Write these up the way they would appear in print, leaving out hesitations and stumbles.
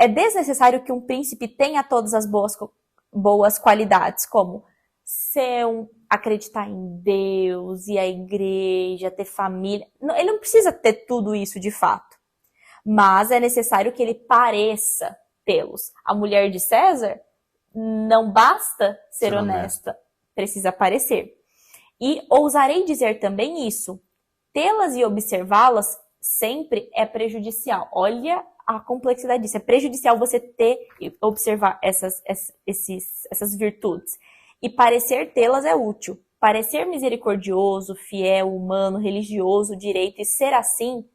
É desnecessário que um príncipe tenha todas as boas qualidades, como acreditar em Deus e a igreja, ter família. Ele não precisa ter tudo isso de fato. Mas é necessário que ele pareça tê-los. A mulher de César não basta ser honesta, precisa parecer. E ousarei dizer também isso. Tê-las e observá-las sempre é prejudicial. Olha a complexidade disso. É prejudicial você ter e observar essas virtudes. E parecer tê-las é útil. Parecer misericordioso, fiel, humano, religioso, direito e ser assim,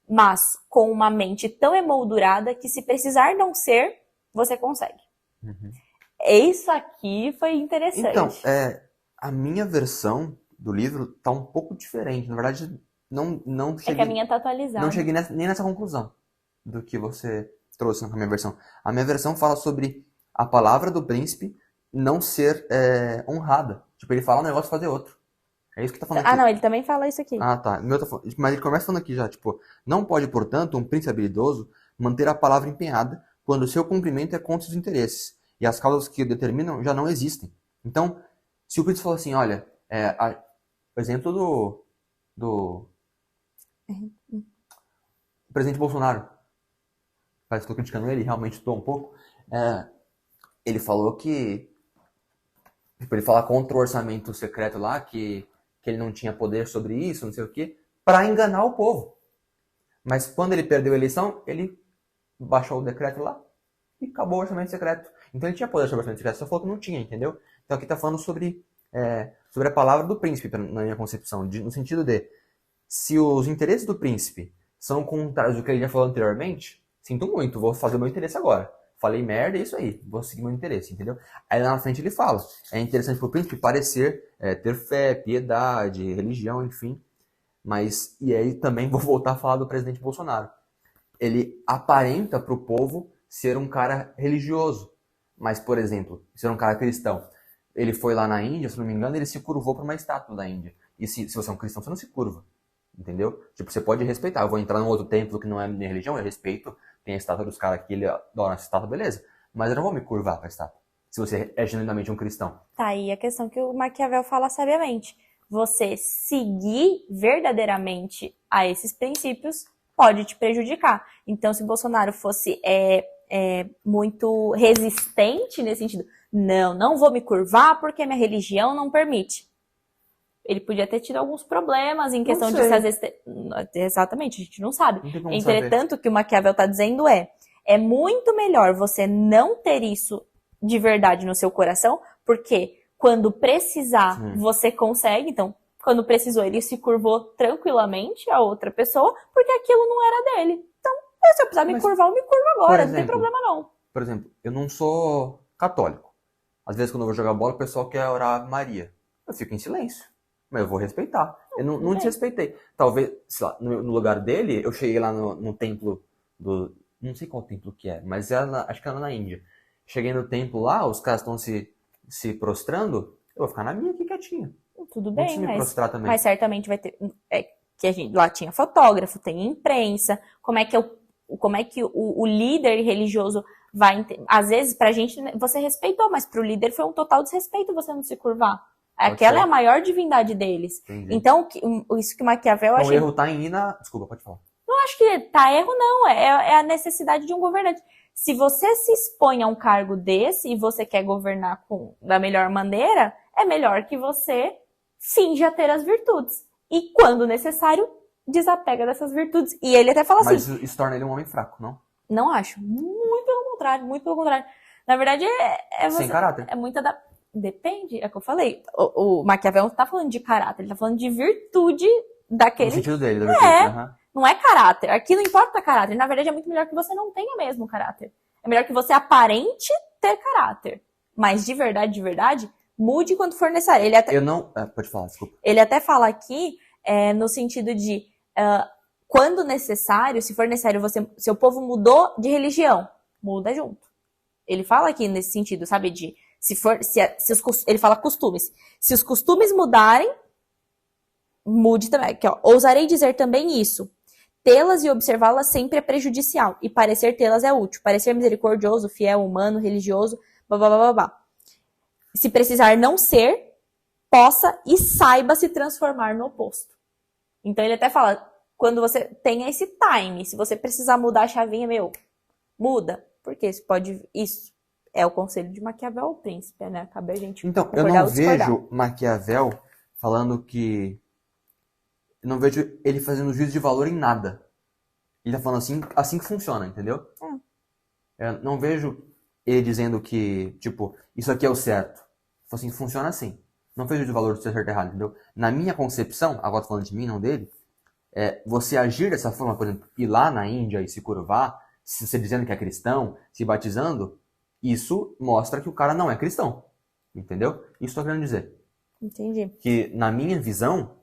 mas com uma mente tão emoldurada que se precisar não ser, você consegue. Uhum. Isso aqui foi interessante. Então, a minha versão do livro tá um pouco diferente. Na verdade, não cheguei... É que a minha tá atualizada. Não cheguei nem nessa conclusão do que você trouxe na minha versão. A minha versão fala sobre a palavra do príncipe não ser honrada. Tipo, ele fala um negócio e fazer outro. É isso que tá falando aqui. Ah, não, ele também fala isso aqui. Ah, tá. Mas ele começa falando aqui já, tipo, não pode, portanto, um príncipe habilidoso manter a palavra empenhada quando o seu cumprimento é contra os interesses e as causas que o determinam já não existem. Então, se o príncipe fala assim, olha, o exemplo do presidente Bolsonaro, parece que estou criticando ele, realmente estou um pouco, ele falou que, tipo, ele fala contra o orçamento secreto lá, que ele não tinha poder sobre isso, não sei o quê, para enganar o povo. Mas quando ele perdeu a eleição, ele baixou o decreto lá e acabou o orçamento secreto. Então ele tinha poder sobre o orçamento secreto, só falou que não tinha, entendeu? Então aqui tá falando sobre a palavra do príncipe, na minha concepção, no sentido de, se os interesses do príncipe são contrários do que ele já falou anteriormente, sinto muito, vou fazer o meu interesse agora. Falei merda, é isso aí, vou seguir meu interesse, entendeu? Aí lá na frente ele fala, é interessante pro príncipe parecer, ter fé, piedade, religião, enfim. Mas, e aí também vou voltar a falar do presidente Bolsonaro. Ele aparenta pro povo ser um cara religioso. Mas, por exemplo, ser um cara cristão. Ele foi lá na Índia, se não me engano, ele se curvou para uma estátua da Índia. E se você é um cristão, você não se curva. Entendeu? Tipo, você pode respeitar. Eu vou entrar num outro templo que não é minha religião, eu respeito. Tem a estátua dos caras aqui, ele adora essa estátua, beleza. Mas eu não vou me curvar pra estátua. Se você é genuinamente um cristão. Tá aí a questão que o Maquiavel fala sabiamente. Você seguir verdadeiramente a esses princípios pode te prejudicar. Então, se Bolsonaro fosse muito resistente nesse sentido, não vou me curvar porque minha religião não permite. Ele podia ter tido alguns problemas em questão de se às vezes... Exatamente, a gente não sabe. Entretanto, o que o Maquiavel está dizendo é muito melhor você não ter isso de verdade no seu coração, porque quando precisar, você consegue. Então, quando precisou, ele se curvou tranquilamente a outra pessoa, porque aquilo não era dele. Então, se eu precisar me curvar, eu me curvo agora, exemplo, não tem problema não. Por exemplo, eu não sou católico. Às vezes, quando eu vou jogar bola, o pessoal quer orar Ave Maria. Eu fico em silêncio. Mas eu vou respeitar. Eu não desrespeitei. Talvez, sei lá, no lugar dele, eu cheguei lá no templo do... Não sei qual templo que é, mas acho que era na Índia. Cheguei no templo lá, os caras estão se prostrando, eu vou ficar na minha aqui quietinho. Tudo bem, mas certamente vai ter... que a gente, lá tinha fotógrafo, tem imprensa. Como é que o líder religioso vai... Às vezes, pra gente, você respeitou, mas pro líder foi um total desrespeito você não se curvar. Aquela é a maior divindade deles. Entendi. Então, isso que Maquiavel... O erro tá em ir na... Desculpa, pode falar. Não acho que tá erro, não. É a necessidade de um governante. Se você se expõe a um cargo desse e você quer governar da melhor maneira, é melhor que você finja ter as virtudes. E, quando necessário, desapega dessas virtudes. E ele até fala assim... Mas isso torna ele um homem fraco, não? Não acho. Muito pelo contrário, muito pelo contrário. Na verdade, sem caráter. É muita da... Depende, é o que eu falei. O Maquiavel não tá falando de caráter, ele tá falando de virtude daquele... No sentido dele, da virtude. Não é caráter. Aqui não importa caráter. Na verdade, é muito melhor que você não tenha mesmo caráter. É melhor que você aparente ter caráter. Mas de verdade, mude quando for necessário. Ele até... Eu não... pode falar, desculpa. Ele até fala aqui, no sentido de... quando necessário, se for necessário, seu povo mudou de religião, muda junto. Ele fala aqui nesse sentido, sabe? De... ele fala costumes. Se os costumes mudarem, mude também. Aqui, ó, ousarei dizer também isso. tê-las e observá-las sempre é prejudicial, e parecer tê-las é útil. Parecer misericordioso, fiel, humano, religioso, babá. Se precisar não ser, possa e saiba se transformar no oposto. Então ele até fala, quando você tenha esse time, se você precisar mudar a chavinha, muda. Porque isso é o conselho de Maquiavel ao príncipe, né? Cabe a gente Então, eu não vejo Maquiavel falando que... Eu não vejo ele fazendo juízo de valor em nada. Ele tá falando assim que funciona, entendeu? Eu não vejo ele dizendo que, tipo, isso aqui é o certo. Assim, funciona assim. Não vejo juízo de valor de ser certo ou errado, entendeu? Na minha concepção, agora tô falando de mim, não dele, você agir dessa forma, por exemplo, ir lá na Índia e se curvar, se você dizendo que é cristão, se batizando, isso mostra que o cara não é cristão. Entendeu? Isso tô querendo dizer. Entendi. Que, na minha visão,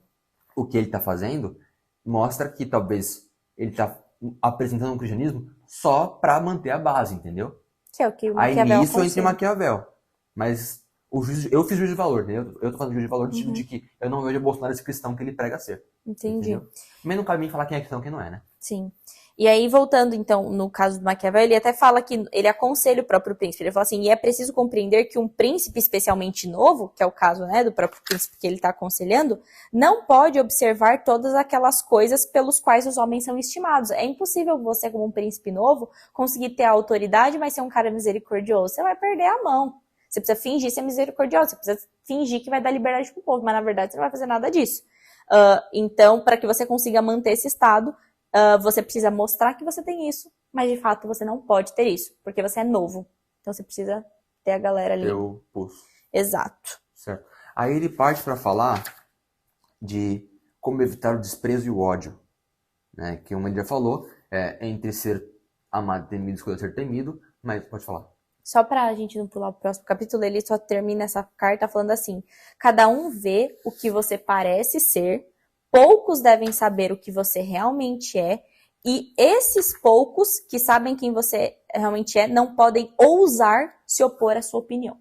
o que ele está fazendo mostra que talvez ele está apresentando um cristianismo só para manter a base, entendeu? Que é o que o Maquiavel Aí nisso entre Maquiavel. Mas eu fiz juízo de valor, entendeu? Eu tô fazendo juízo de valor no sentido de que eu não vejo o Bolsonaro esse cristão que ele prega ser. Entendi. Entendeu? Também não cabe mim falar quem é cristão e quem não é, né? Sim. E aí, voltando, então, no caso do Maquiavel, ele até fala que ele aconselha o próprio príncipe. Ele fala assim, e é preciso compreender que um príncipe especialmente novo, que é o caso, né, do próprio príncipe que ele está aconselhando, não pode observar todas aquelas coisas pelos quais os homens são estimados. É impossível você, como um príncipe novo, conseguir ter a autoridade, mas ser um cara misericordioso. Você vai perder a mão. Você precisa fingir ser misericordioso, você precisa fingir que vai dar liberdade pro povo, mas na verdade você não vai fazer nada disso. Então, para que você consiga manter esse estado, você precisa mostrar que você tem isso, mas de fato você não pode ter isso, porque você é novo. Então você precisa ter a galera ali. Eu pulso. Exato. Certo. Aí ele parte para falar de como evitar o desprezo e o ódio, né? Que como ele já falou, entre ser amado e temido, escolher ser temido, mas pode falar. Só pra gente não pular o próximo capítulo, ele só termina essa carta falando assim: cada um vê o que você parece ser, poucos devem saber o que você realmente é, e esses poucos que sabem quem você realmente é não podem ousar se opor à sua opinião.